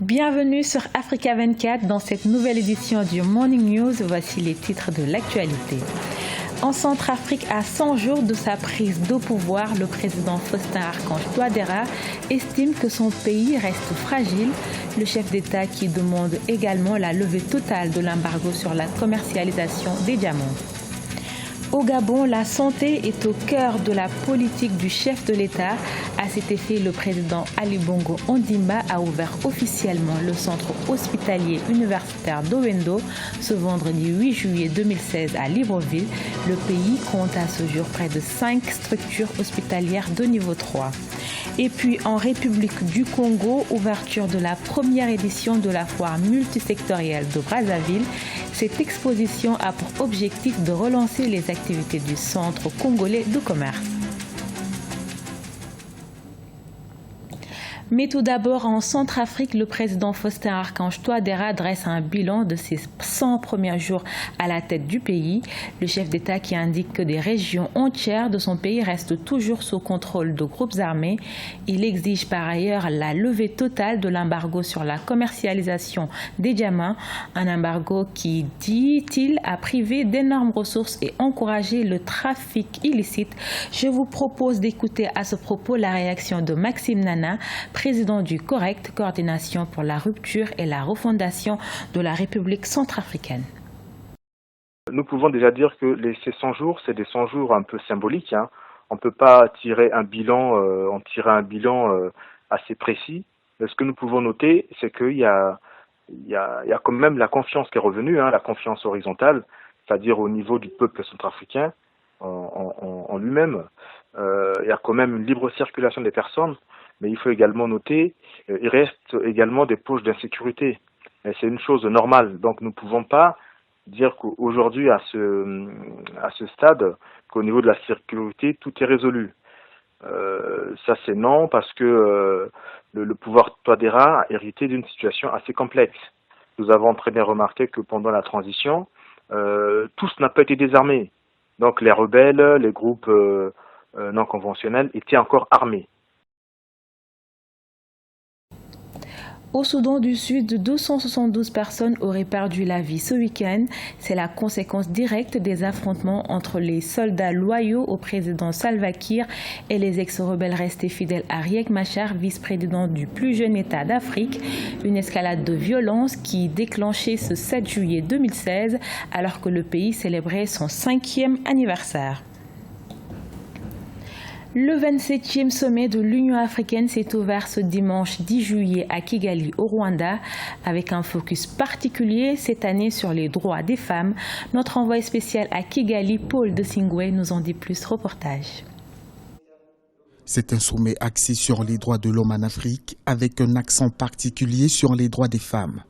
Bienvenue sur Africa 24 dans cette nouvelle édition du Morning News. Voici les titres de l'actualité. En Centrafrique, à 100 jours de sa prise de pouvoir, le président Faustin-Archange Touadéra estime que son pays reste fragile. Le chef d'État qui demande également la levée totale de l'embargo sur la commercialisation des diamants. Au Gabon, la santé est au cœur de la politique du chef de l'État. À cet effet, le président Ali Bongo Ondimba a ouvert officiellement le centre hospitalier universitaire d'Owendo ce vendredi 8 juillet 2016 à Libreville. Le pays compte à ce jour près de 5 structures hospitalières de niveau 3. Et puis en République du Congo, ouverture de la première édition de la foire multisectorielle de Brazzaville. Cette exposition a pour objectif de relancer les activités du Centre congolais de commerce. Mais tout d'abord, en Centrafrique, le président Faustin-Archange Touadéra dresse un bilan de ses 100 premiers jours à la tête du pays. Le chef d'État qui indique que des régions entières de son pays restent toujours sous contrôle de groupes armés. Il exige par ailleurs la levée totale de l'embargo sur la commercialisation des diamants, un embargo qui, dit-il, a privé d'énormes ressources et encouragé le trafic illicite. Je vous propose d'écouter à ce propos la réaction de Maxime Nana, président du CORRECT, Coordination pour la rupture et la refondation de la République centrafricaine. Nous pouvons déjà dire que ces 100 jours, c'est des 100 jours un peu symboliques. On ne peut pas tirer un bilan, assez précis. Mais ce que nous pouvons noter, c'est qu'il y a quand même la confiance qui est revenue, la confiance horizontale, c'est-à-dire au niveau du peuple centrafricain en lui-même. Il y a quand même une libre circulation des personnes. Mais il faut également noter, il reste également des poches d'insécurité. Et c'est une chose normale. Donc nous ne pouvons pas dire qu'aujourd'hui, à ce stade, qu'au niveau de la sécurité, tout est résolu. Ça c'est non, parce que le pouvoir Touadéra a hérité d'une situation assez complexe. Nous avons très bien remarqué que pendant la transition, tous n'a pas été désarmés. Donc les rebelles, les groupes non conventionnels étaient encore armés. Au Soudan du Sud, 272 personnes auraient perdu la vie ce week-end. C'est la conséquence directe des affrontements entre les soldats loyaux au président Salva Kiir et les ex-rebelles restés fidèles à Riek Machar, vice-président du plus jeune État d'Afrique. Une escalade de violence qui déclenchée ce 7 juillet 2016 alors que le pays célébrait son 5e anniversaire. Le 27e sommet de l'Union africaine s'est ouvert ce dimanche 10 juillet à Kigali, au Rwanda, avec un focus particulier cette année sur les droits des femmes. Notre envoyé spécial à Kigali, Paul de Singwe, nous en dit plus. Reportage. C'est un sommet axé sur les droits de l'homme en Afrique, avec un accent particulier sur les droits des femmes.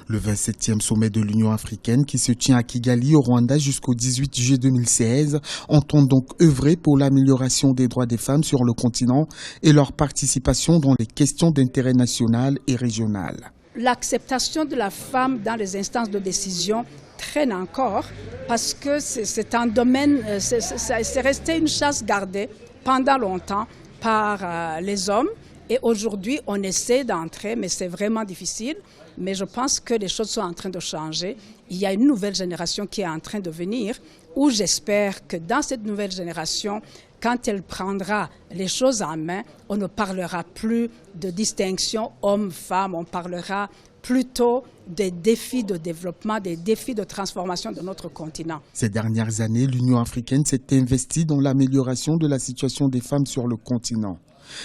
Le 27e sommet de l'Union africaine qui se tient à Kigali au Rwanda jusqu'au 18 juillet 2016 entend donc œuvrer pour l'amélioration des droits des femmes sur le continent et leur participation dans les questions d'intérêt national et régional. L'acceptation de la femme dans les instances de décision traîne encore parce que c'est un domaine, c'est resté une chasse gardée pendant longtemps par les hommes. Et aujourd'hui, on essaie d'entrer, mais c'est vraiment difficile. Mais je pense que les choses sont en train de changer. Il y a une nouvelle génération qui est en train de venir, où j'espère que dans cette nouvelle génération, quand elle prendra les choses en main, on ne parlera plus de distinction homme-femme, on parlera plutôt des défis de développement, des défis de transformation de notre continent. Ces dernières années, l'Union africaine s'est investie dans l'amélioration de la situation des femmes sur le continent.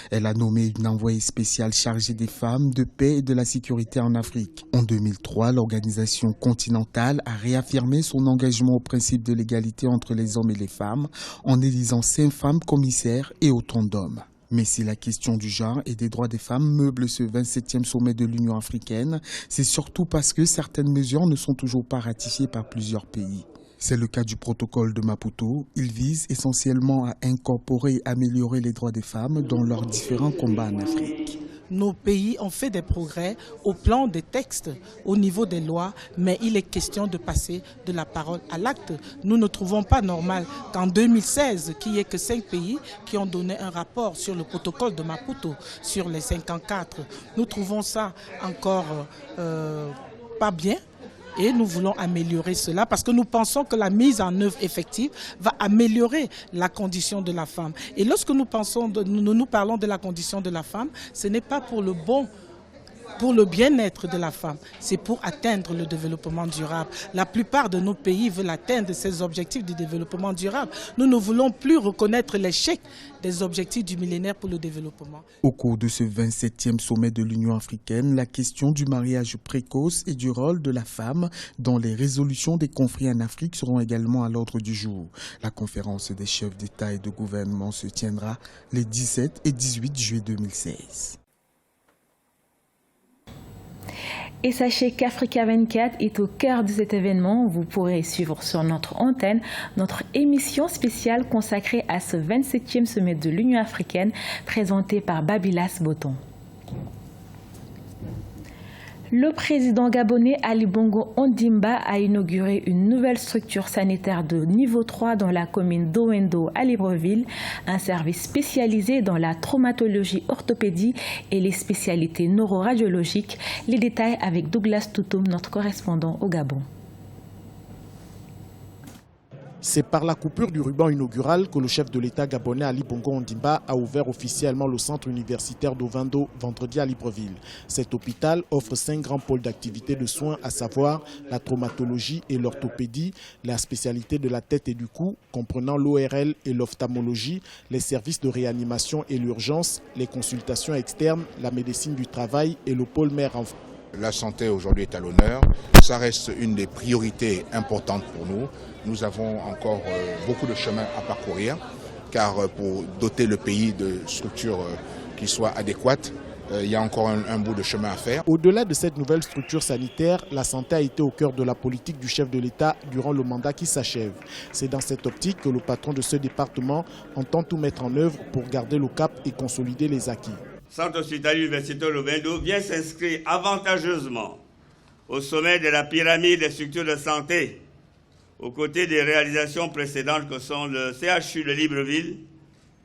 Elle a nommé une envoyée spéciale chargée des femmes, de paix et de la sécurité en Afrique. En 2003, l'organisation continentale a réaffirmé son engagement au principe de l'égalité entre les hommes et les femmes en élisant 5 femmes commissaires et autant d'hommes. Mais si la question du genre et des droits des femmes meuble ce 27e sommet de l'Union africaine, c'est surtout parce que certaines mesures ne sont toujours pas ratifiées par plusieurs pays. C'est le cas du protocole de Maputo. Il vise essentiellement à incorporer et améliorer les droits des femmes dans leurs différents combats en Afrique. nos pays ont fait des progrès au plan des textes, au niveau des lois, mais il est question de passer de la parole à l'acte. Nous ne trouvons pas normal qu'en 2016, qu'il n'y ait que 5 pays qui ont donné un rapport sur le protocole de Maputo, sur les 54. Nous trouvons ça encore pas bien. Et nous voulons améliorer cela parce que nous pensons que la mise en œuvre effective va améliorer la condition de la femme. Et lorsque nous parlons de la condition de la femme, ce n'est pas pour le bien-être de la femme, c'est pour atteindre le développement durable. La plupart de nos pays veulent atteindre ces objectifs du développement durable. Nous ne voulons plus reconnaître l'échec des objectifs du millénaire pour le développement. Au cours de ce 27e sommet de l'Union africaine, la question du mariage précoce et du rôle de la femme dans les résolutions des conflits en Afrique seront également à l'ordre du jour. La conférence des chefs d'État et de gouvernement se tiendra les 17 et 18 juillet 2016. Et sachez qu'Africa 24 est au cœur de cet événement. Vous pourrez suivre sur notre antenne notre émission spéciale consacrée à ce 27e sommet de l'Union africaine présentée par Babylas Botton. Le président gabonais Ali Bongo Ondimba a inauguré une nouvelle structure sanitaire de niveau 3 dans la commune d'Owendo à Libreville, un service spécialisé dans la traumatologie orthopédie et les spécialités neuroradiologiques. Les détails avec Douglas Toutoum, notre correspondant au Gabon. C'est par la coupure du ruban inaugural que le chef de l'État gabonais Ali Bongo Ondimba a ouvert officiellement le centre universitaire d'Ovendo vendredi à Libreville. Cet hôpital offre 5 grands pôles d'activité de soins, à savoir la traumatologie et l'orthopédie, la spécialité de la tête et du cou, comprenant l'ORL et l'ophtalmologie, les services de réanimation et l'urgence, les consultations externes, la médecine du travail et le pôle mère-enfant. La santé aujourd'hui est à l'honneur, ça reste une des priorités importantes pour nous. Nous avons encore beaucoup de chemin à parcourir, car pour doter le pays de structures qui soient adéquates, il y a encore un bout de chemin à faire. Au-delà de cette nouvelle structure sanitaire, la santé a été au cœur de la politique du chef de l'État durant le mandat qui s'achève. C'est dans cette optique que le patron de ce département entend tout mettre en œuvre pour garder le cap et consolider les acquis. Centre hospitalier universitaire Ovendo vient s'inscrire avantageusement au sommet de la pyramide des structures de santé, aux côtés des réalisations précédentes que sont le CHU de Libreville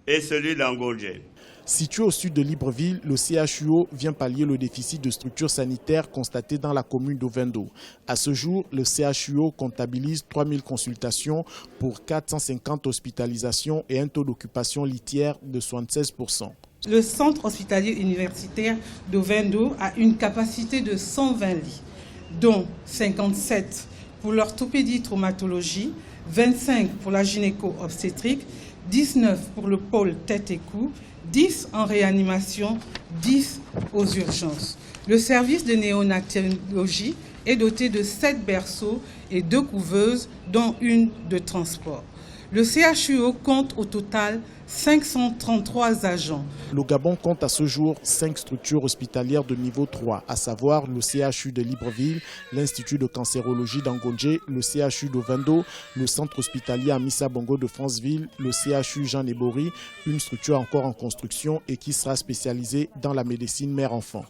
et celui d'Angolje. Situé au sud de Libreville, le CHUO vient pallier le déficit de structures sanitaires constaté dans la commune d'Ovendo. À ce jour, le CHUO comptabilise 3000 consultations pour 450 hospitalisations et un taux d'occupation litière de 76%. Le centre hospitalier universitaire d'Ovendo a une capacité de 120 lits, dont 57 pour l'orthopédie traumatologie, 25 pour la gynéco-obstétrique, 19 pour le pôle tête et cou, 10 en réanimation, 10 aux urgences. Le service de néonatologie est doté de 7 berceaux et 2 couveuses, dont une de transport. Le CHUO compte au total 533 agents. Le Gabon compte à ce jour 5 structures hospitalières de niveau 3, à savoir le CHU de Libreville, l'Institut de cancérologie d'Angolje, le CHU d'Ovendo, le centre hospitalier Amissa Bongo de Franceville, le CHU Jean Nebori, une structure encore en construction et qui sera spécialisée dans la médecine mère-enfant.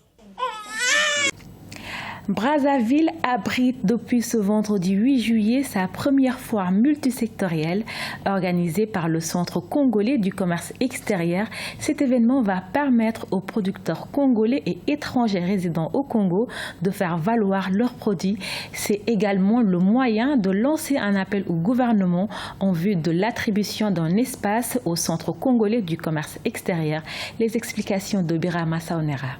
Brazzaville abrite depuis ce vendredi 8 juillet sa première foire multisectorielle organisée par le Centre congolais du commerce extérieur. Cet événement va permettre aux producteurs congolais et étrangers résidant au Congo de faire valoir leurs produits. C'est également le moyen de lancer un appel au gouvernement en vue de l'attribution d'un espace au Centre congolais du commerce extérieur. Les explications de Birama Saonera.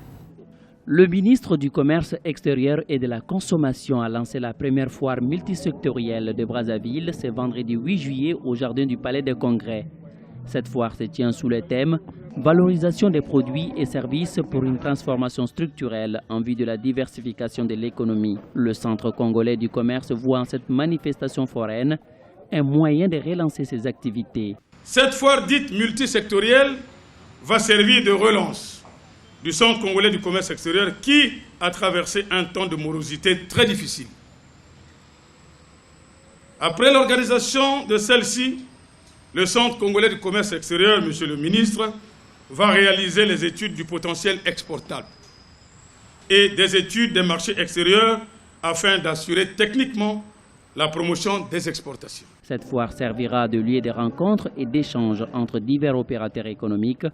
Le ministre du Commerce extérieur et de la Consommation a lancé la première foire multisectorielle de Brazzaville ce vendredi 8 juillet au jardin du Palais des Congrès. Cette foire se tient sous le thème « Valorisation des produits et services pour une transformation structurelle en vue de la diversification de l'économie ». Le Centre congolais du commerce voit en cette manifestation foraine un moyen de relancer ses activités. Cette foire dite multisectorielle va servir de relance du Centre congolais du commerce extérieur qui a traversé un temps de morosité très difficile. Après l'organisation de celle-ci, le Centre congolais du commerce extérieur, monsieur le ministre, va réaliser les études du potentiel exportable et des études des marchés extérieurs afin d'assurer techniquement la promotion des exportations. Cette foire servira de lieu de rencontres et d'échanges entre divers opérateurs économiques,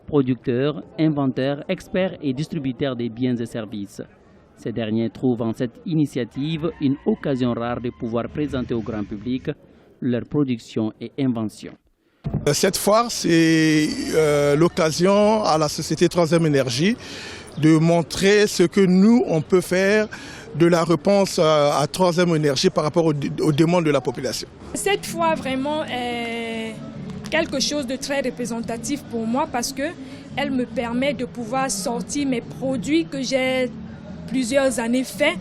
producteurs, inventeurs, experts et distributeurs des biens et services. Ces derniers trouvent en cette initiative une occasion rare de pouvoir présenter au grand public leurs productions et inventions. Cette foire, c'est l'occasion à la société 3e Énergie de montrer ce que nous, on peut faire de la réponse à 3e Énergie par rapport aux demandes de la population. Cette foire vraiment est quelque chose de très représentatif pour moi parce qu'elle me permet de pouvoir sortir mes produits que j'ai plusieurs années faits,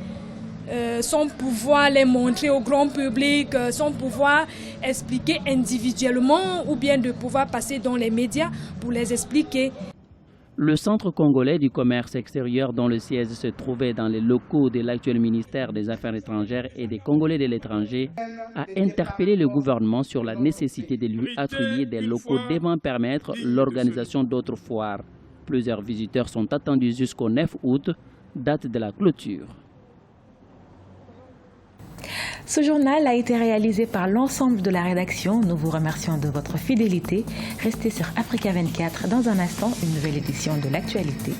sans pouvoir les montrer au grand public, sans pouvoir expliquer individuellement ou bien de pouvoir passer dans les médias pour les expliquer. Le Centre congolais du commerce extérieur, dont le siège se trouvait dans les locaux de l'actuel ministère des Affaires étrangères et des Congolais de l'étranger, a interpellé le gouvernement sur la nécessité de lui attribuer des locaux devant permettre l'organisation d'autres foires. Plusieurs visiteurs sont attendus jusqu'au 9 août, date de la clôture. Ce journal a été réalisé par l'ensemble de la rédaction. Nous vous remercions de votre fidélité. Restez sur Africa 24. Dans un instant, une nouvelle édition de l'actualité.